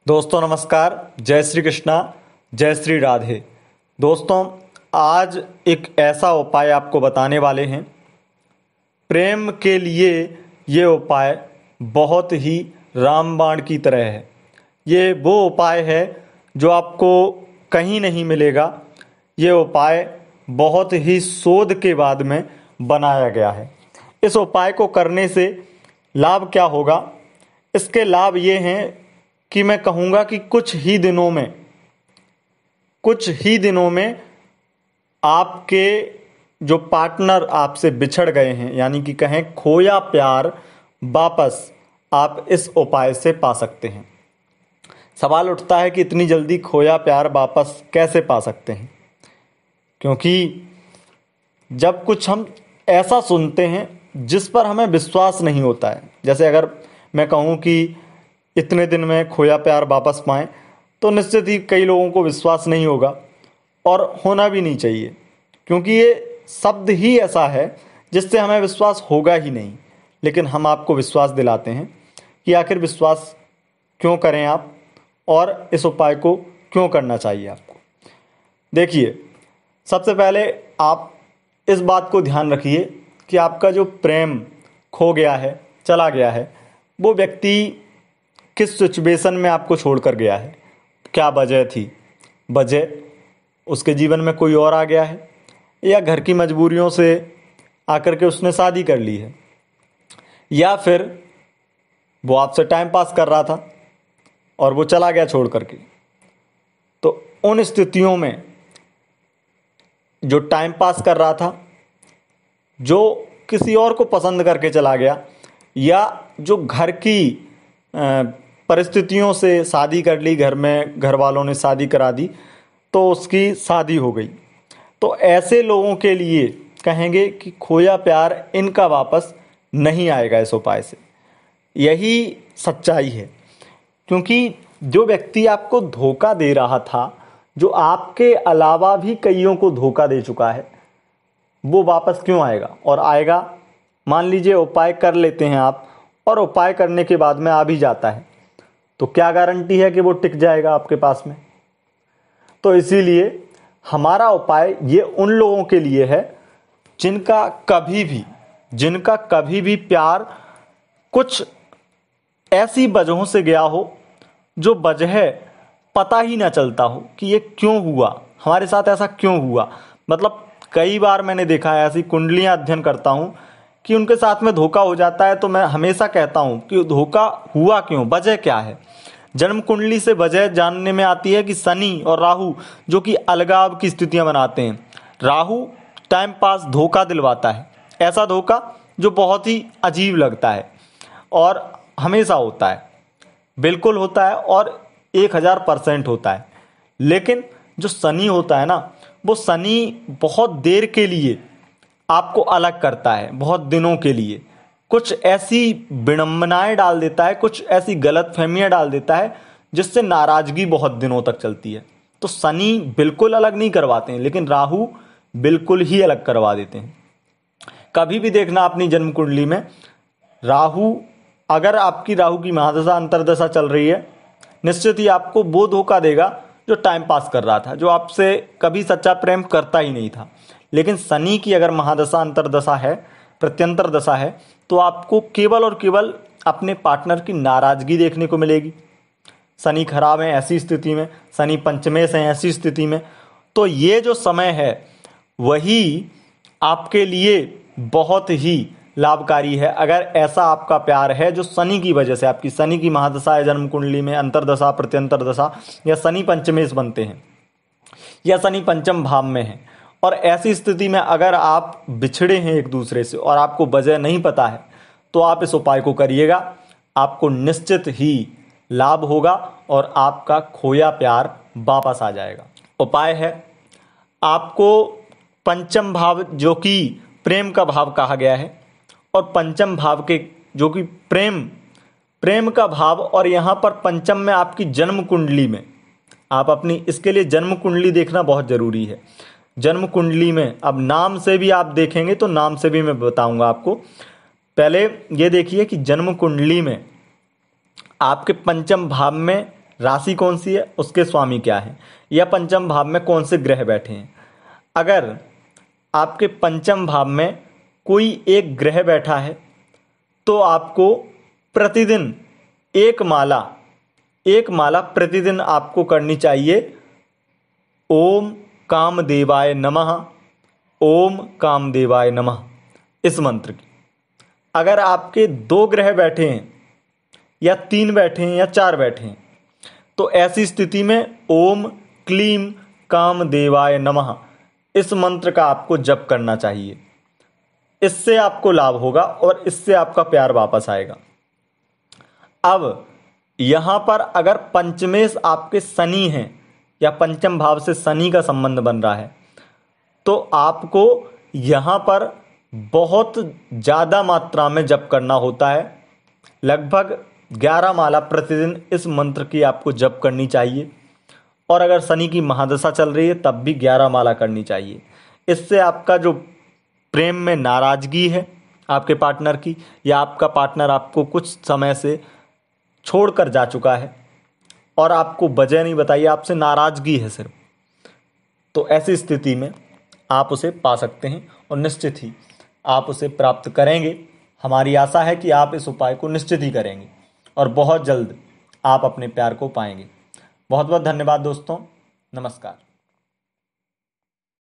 दोस्तों नमस्कार, जय श्री कृष्णा, जय श्री राधे। दोस्तों आज एक ऐसा उपाय आपको बताने वाले हैं। प्रेम के लिए ये उपाय बहुत ही रामबाण की तरह है। ये वो उपाय है जो आपको कहीं नहीं मिलेगा। ये उपाय बहुत ही शोध के बाद में बनाया गया है। इस उपाय को करने से लाभ क्या होगा? इसके लाभ ये हैं कि मैं कहूँगा कि कुछ ही दिनों में आपके जो पार्टनर आपसे बिछड़ गए हैं, यानी कि कहें खोया प्यार, वापस आप इस उपाय से पा सकते हैं। सवाल उठता है कि इतनी जल्दी खोया प्यार वापस कैसे पा सकते हैं? क्योंकि जब कुछ हम ऐसा सुनते हैं जिस पर हमें विश्वास नहीं होता है, जैसे अगर मैं कहूँ कि इतने दिन में खोया प्यार वापस पाएं, तो निश्चित ही कई लोगों को विश्वास नहीं होगा और होना भी नहीं चाहिए, क्योंकि ये शब्द ही ऐसा है जिससे हमें विश्वास होगा ही नहीं। लेकिन हम आपको विश्वास दिलाते हैं कि आखिर विश्वास क्यों करें आप, और इस उपाय को क्यों करना चाहिए आपको। देखिए, सबसे पहले आप इस बात को ध्यान रखिए कि आपका जो प्रेम खो गया है, चला गया है, वो व्यक्ति किस सिचुएशन में आपको छोड़कर गया है, क्या वजह थी। वजह उसके जीवन में कोई और आ गया है, या घर की मजबूरियों से आकर के उसने शादी कर ली है, या फिर वो आपसे टाइम पास कर रहा था और वो चला गया छोड़ करके। तो उन स्थितियों में जो टाइम पास कर रहा था, जो किसी और को पसंद करके चला गया, या जो घर की परिस्थितियों से शादी कर ली, घर में घर वालों ने शादी करा दी तो उसकी शादी हो गई, तो ऐसे लोगों के लिए कहेंगे कि खोया प्यार इनका वापस नहीं आएगा इस उपाय से। यही सच्चाई है, क्योंकि जो व्यक्ति आपको धोखा दे रहा था, जो आपके अलावा भी कईयों को धोखा दे चुका है, वो वापस क्यों आएगा? और आएगा, मान लीजिए उपाय कर लेते हैं आप, और उपाय करने के बाद में आ भी जाता है, तो क्या गारंटी है कि वो टिक जाएगा आपके पास में? तो इसीलिए हमारा उपाय ये उन लोगों के लिए है जिनका कभी भी प्यार कुछ ऐसी वजहों से गया हो जो वजह पता ही ना चलता हो कि ये क्यों हुआ, हमारे साथ ऐसा क्यों हुआ। मतलब कई बार मैंने देखा है, ऐसी कुंडलियां अध्ययन करता हूँ कि उनके साथ में धोखा हो जाता है, तो मैं हमेशा कहता हूँ कि धोखा हुआ क्यों, वजह क्या है। जन्म कुंडली से वजह जानने में आती है कि शनि और राहु जो कि अलगाव की स्थितियां बनाते हैं। राहु टाइम पास धोखा दिलवाता है, ऐसा धोखा जो बहुत ही अजीब लगता है और हमेशा होता है, बिल्कुल होता है और 1000% होता है। लेकिन जो शनि होता है ना, वो शनि बहुत देर के लिए आपको अलग करता है, बहुत दिनों के लिए कुछ ऐसी विडंबनाएं डाल देता है, कुछ ऐसी गलतफहमियां डाल देता है जिससे नाराजगी बहुत दिनों तक चलती है। तो शनि बिल्कुल अलग नहीं करवाते हैं, लेकिन राहु बिल्कुल ही अलग करवा देते हैं। कभी भी देखना अपनी जन्म कुंडली में राहु, अगर आपकी राहु की महादशा अंतरदशा चल रही है, निश्चित ही आपको वो धोखा देगा जो टाइम पास कर रहा था, जो आपसे कभी सच्चा प्रेम करता ही नहीं था। लेकिन शनि की अगर महादशा अंतरदशा है, प्रत्यंतर दशा है, तो आपको केवल और केवल अपने पार्टनर की नाराजगी देखने को मिलेगी। शनि खराब है ऐसी स्थिति में, शनि पंचमेश है ऐसी स्थिति में, तो ये जो समय है वही आपके लिए बहुत ही लाभकारी है। अगर ऐसा आपका प्यार है जो शनि की वजह से, आपकी शनि की महादशा है जन्म कुंडली में, अंतरदशा, प्रत्यंतर दशा, या शनि पंचमेश बनते हैं, या शनि पंचम भाव में है, और ऐसी स्थिति में अगर आप बिछड़े हैं एक दूसरे से और आपको वजह नहीं पता है, तो आप इस उपाय को करिएगा, आपको निश्चित ही लाभ होगा और आपका खोया प्यार वापस आ जाएगा। उपाय है, आपको पंचम भाव जो कि प्रेम का भाव कहा गया है, और पंचम भाव के जो कि प्रेम का भाव, और यहाँ पर पंचम में आपकी जन्म कुंडली में आप अपनी, इसके लिए जन्म कुंडली देखना बहुत जरूरी है। जन्म कुंडली में अब नाम से भी आप देखेंगे तो नाम से भी मैं बताऊंगा आपको। पहले ये देखिए कि जन्म कुंडली में आपके पंचम भाव में राशि कौन सी है, उसके स्वामी क्या है, या पंचम भाव में कौन से ग्रह बैठे हैं। अगर आपके पंचम भाव में कोई एक ग्रह बैठा है तो आपको प्रतिदिन एक माला प्रतिदिन आपको करनी चाहिए ओम कामदेवाय नमः, ओम कामदेवाय नमः, इस मंत्र की। अगर आपके 2 ग्रह बैठे हैं या 3 बैठे हैं या 4 बैठे हैं तो ऐसी स्थिति में ओम क्लीम कामदेवाय नमः इस मंत्र का आपको जप करना चाहिए। इससे आपको लाभ होगा और इससे आपका प्यार वापस आएगा। अब यहां पर अगर पंचमेश आपके शनि हैं या पंचम भाव से शनि का संबंध बन रहा है तो आपको यहां पर बहुत ज़्यादा मात्रा में जप करना होता है। लगभग 11 माला प्रतिदिन इस मंत्र की आपको जप करनी चाहिए, और अगर शनि की महादशा चल रही है तब भी 11 माला करनी चाहिए। इससे आपका जो प्रेम में नाराज़गी है आपके पार्टनर की, या आपका पार्टनर आपको कुछ समय से छोड़कर जा चुका है और आपको वजह नहीं बताई, आपसे नाराज़गी है सिर्फ, तो ऐसी स्थिति में आप उसे पा सकते हैं और निश्चित ही आप उसे प्राप्त करेंगे। हमारी आशा है कि आप इस उपाय को निश्चित ही करेंगे और बहुत जल्द आप अपने प्यार को पाएंगे। बहुत बहुत धन्यवाद दोस्तों, नमस्कार।